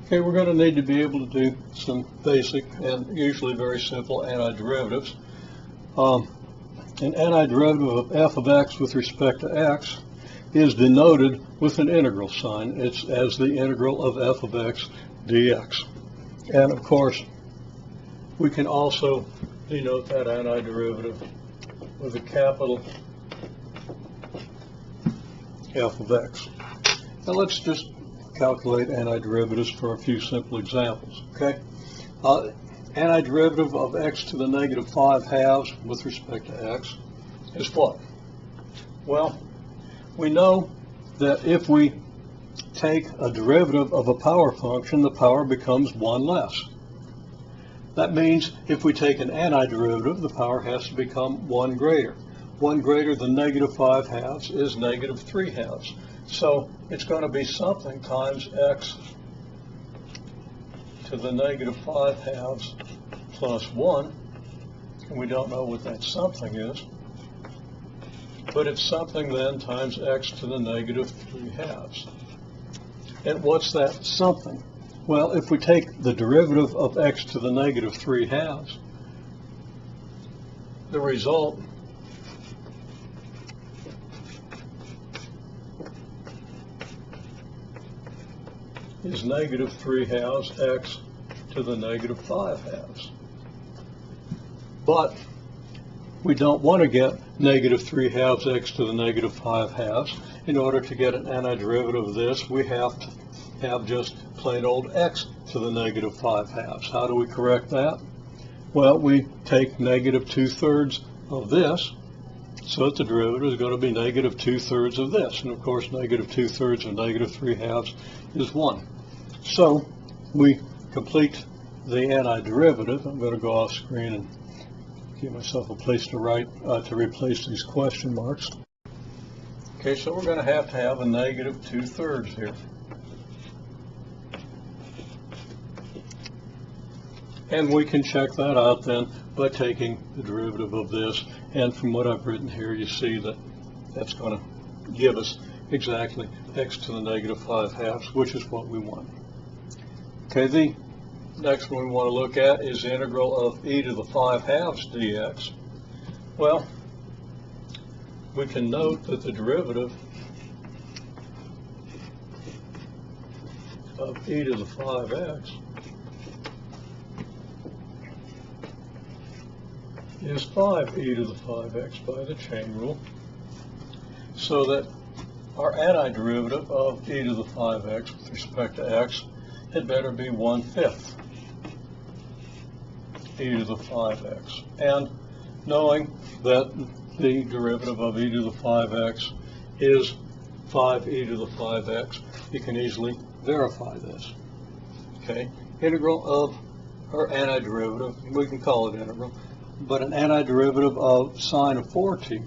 Okay, we're going to need to be able to do some basic and usually very simple antiderivatives. An antiderivative of f of x with respect to x is denoted with an integral sign. It's as the integral of f of x dx. And of course, we can also denote that antiderivative with a capital f of x. Now let's just calculate antiderivatives for a few simple examples. Okay, antiderivative of x to the negative 5/2 with respect to x is what? Well, we know that if we take a derivative of a power function, the power becomes 1 less. That means if we take an antiderivative, the power has to become 1 greater. 1 greater than negative 5/2 is negative 3/2. So it's going to be something times x to the negative 5/2 plus 1, and we don't know what that something is, but it's something then times x to the negative 3/2. And what's that something? Well, if we take the derivative of x to the negative 3/2, the result is negative 3/2 x to the negative 5/2. But we don't want to get negative 3/2 x to the negative 5/2. In order to get an antiderivative of this, we have to have just plain old x to the negative 5/2. How do we correct that? Well, we take negative 2/3 of this, so that the derivative is going to be negative 2/3 of this. And of course, negative 2/3 of negative 3/2 is 1. So we complete the antiderivative. I'm going to go off screen and give myself a place to write to replace these question marks. Okay, so we're going to have a negative 2/3 here. And we can check that out then by taking the derivative of this. And from what I've written here, you see that that's going to give us exactly x to the negative 5/2, which is what we want. Okay, the next one we want to look at is the integral of e to the 5/2 dx. Well, we can note that the derivative of e to the 5x is 5e to the 5x by the chain rule, so that our antiderivative of e to the 5x with respect to x had better be 1/5 e to the 5x. And knowing that the derivative of e to the 5x is 5e to the 5x, you can easily verify this. Okay, integral of, or antiderivative, we can call it integral, but an antiderivative of sine of 4t,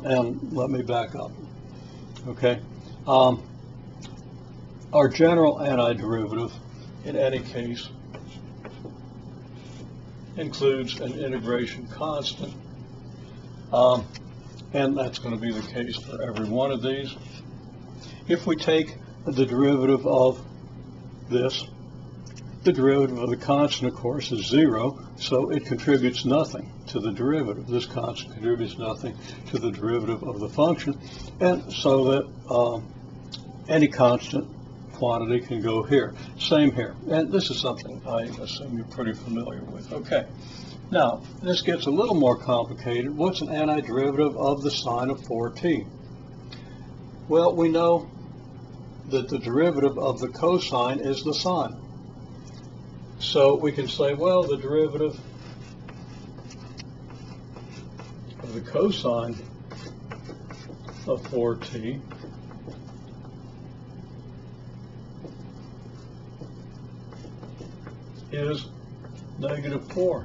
and let me back up. Okay, our general antiderivative in any case includes an integration constant, and that's going to be the case for every one of these. If we take the derivative of this, the derivative of the constant, of course, is 0, so it contributes nothing to the derivative. This constant contributes nothing to the derivative of the function, and so that any constant quantity can go here. Same here. And this is something I assume you're pretty familiar with. Okay. Now, this gets a little more complicated. What's an antiderivative of the sine of 4t? Well, we know that the derivative of the cosine is the sine. So we can say, well, the derivative of the cosine of 4t is negative 4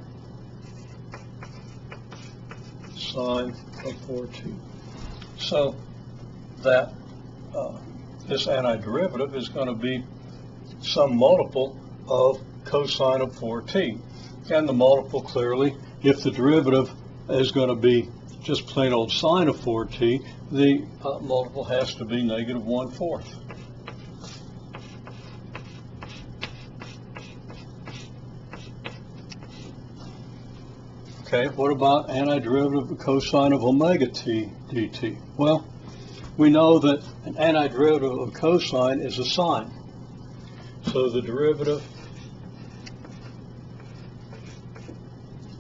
sine of 4t. So that this antiderivative is going to be some multiple of cosine of 4t. And the multiple, clearly, if the derivative is going to be just plain old sine of 4t, the multiple has to be negative 1/4. Okay, what about antiderivative of cosine of omega t dt? Well, we know that an antiderivative of cosine is a sine. So the derivative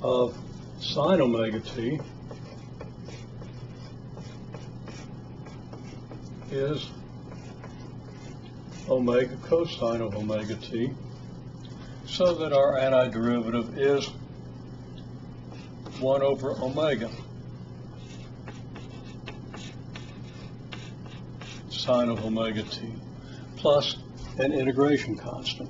of sine omega t is omega cosine of omega t, so that our antiderivative is 1 over omega sine of omega t plus an integration constant.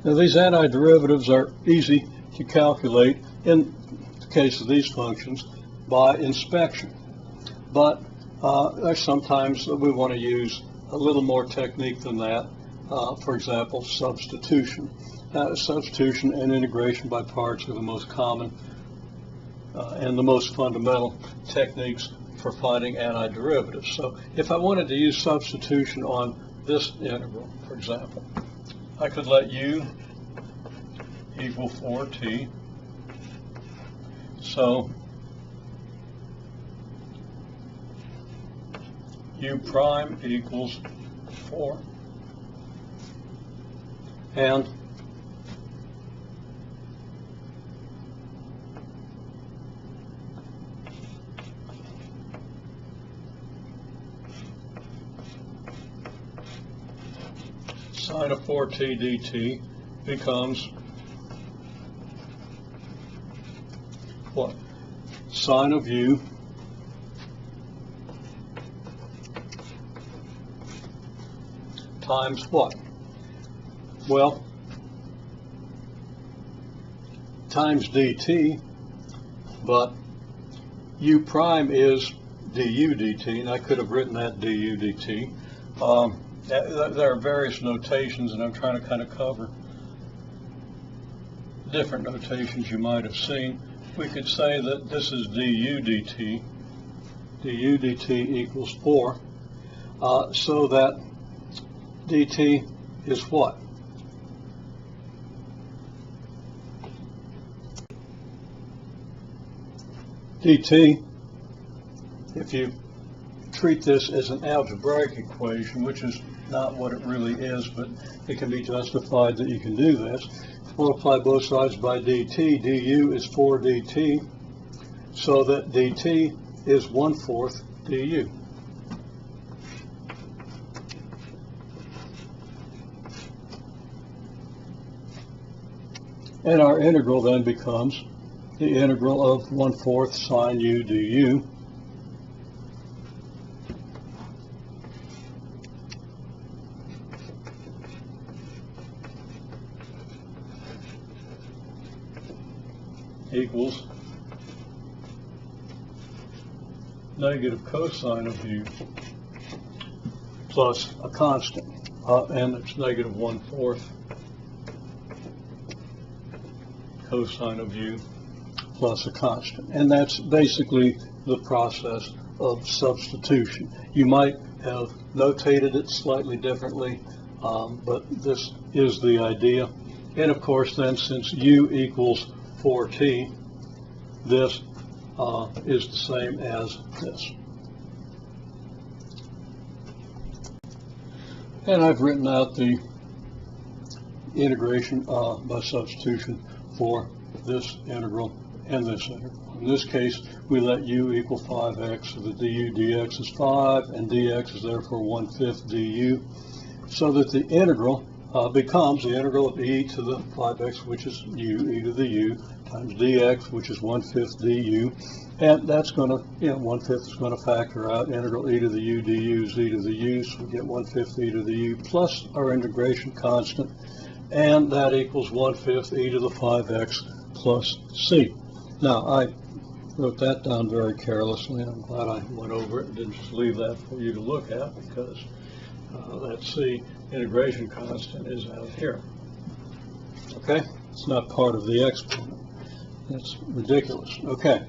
Now these antiderivatives are easy to calculate in the case of these functions by inspection, but there's sometimes we want to use a little more technique than that. For example, substitution. Substitution and integration by parts are the most common and the most fundamental techniques for finding antiderivatives. So if I wanted to use substitution on this integral, for example, I could let u equal 4t. So u prime equals 4. And sine of 4t dt becomes what? Sine of u times what? Well, times dt, but u prime is du dt, and I could have written that du dt. There are various notations, and I'm trying to kind of cover different notations you might have seen. We could say that this is du dt. Du dt equals 4, so that dt is what? dt, if you treat this as an algebraic equation, which is not what it really is, but it can be justified that you can do this. Multiply both sides by dt. Du is 4 dt, so that dt is 1/4 du. And our integral then becomes the integral of 1/4 sine u du equals negative cosine of u plus a constant, and it's negative 1/4 cosine of u plus a constant. And that's basically the process of substitution. You might have notated it slightly differently, but this is the idea. And of course then, since u equals 4t, this is the same as this. And I've written out the integration by substitution for this integral and this integral. In this case, we let u equal 5x, so that du dx is 5, and dx is therefore 1/5 du, so that the integral becomes the integral of e to the 5x, which is u, e to the u, times dx, which is 1/5 du, and that's going to, 1/5 is going to factor out. Integral e to the u du is e to the u, so we get 1/5 e to the u plus our integration constant, and that equals 1/5 e to the 5x plus c. Now, I wrote that down very carelessly, and I'm glad I went over it and didn't just leave that for you to look at, because that c integration constant is out here. Okay? It's not part of the exponent. That's ridiculous. Okay,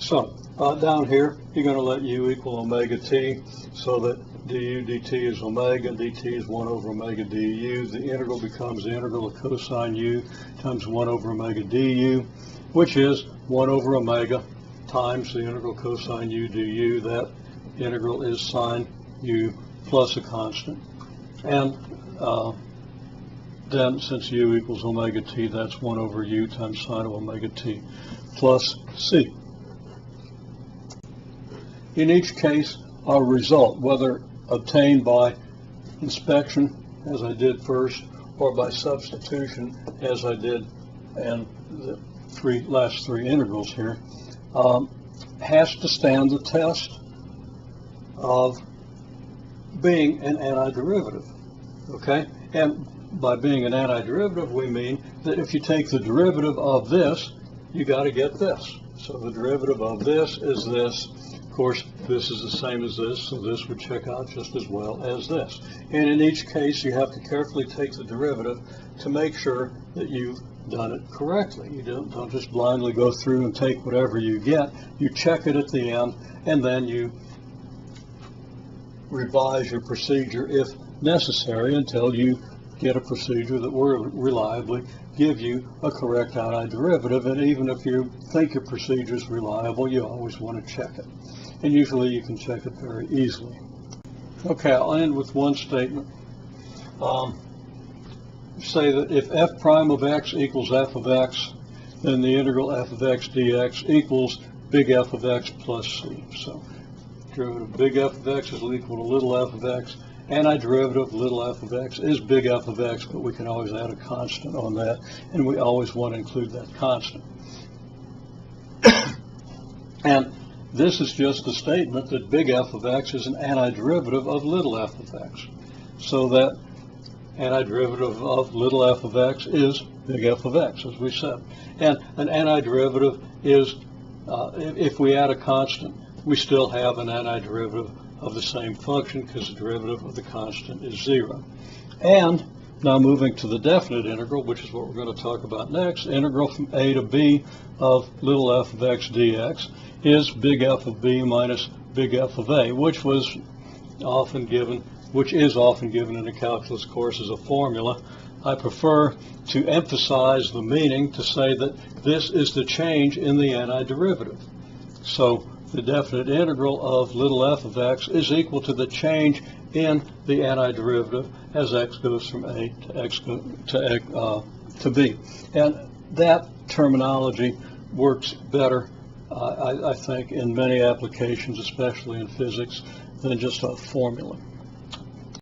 so down here, you're going to let u equal omega t, so that du dt is omega, dt is 1 over omega du. The integral becomes the integral of cosine u times 1 over omega du, which is 1 over omega times the integral cosine u du. That integral is sine u plus a constant. And then since u equals omega t, that's 1 over u times sine of omega t plus c. In each case, our result, whether obtained by inspection, as I did first, or by substitution, as I did in the last three integrals here, has to stand the test of being an antiderivative, okay? And by being an antiderivative, we mean that if you take the derivative of this, you got to get this. So the derivative of this is this. Of course, this is the same as this, so this would check out just as well as this. And in each case, you have to carefully take the derivative to make sure that you've done it correctly. You don't just blindly go through and take whatever you get. You check it at the end, and then you revise your procedure if necessary until you get a procedure that will reliably give you a correct antiderivative. And even if you think your procedure is reliable, you always want to check it. And usually you can check it very easily. Okay, I'll end with one statement. Say that if f prime of x equals f of x, then the integral f of x dx equals big F of x plus c. So derivative of big F of x is equal to little f of x. Antiderivative of little f of x is big F of x, but we can always add a constant on that, and we always want to include that constant. And this is just a statement that big F of x is an antiderivative of little f of x. So that antiderivative of little f of x is big F of x, as we said. And an antiderivative is, if we add a constant, we still have an antiderivative of the same function because the derivative of the constant is 0. And now moving to the definite integral, which is what we're going to talk about next, integral from a to b of little f of x dx is big F of b minus big F of a, which is often given in a calculus course as a formula. I prefer to emphasize the meaning to say that this is the change in the antiderivative. So the definite integral of little f of x is equal to the change in the antiderivative as x goes from a to x to b. And that terminology works better, I think, in many applications, especially in physics, than just a formula.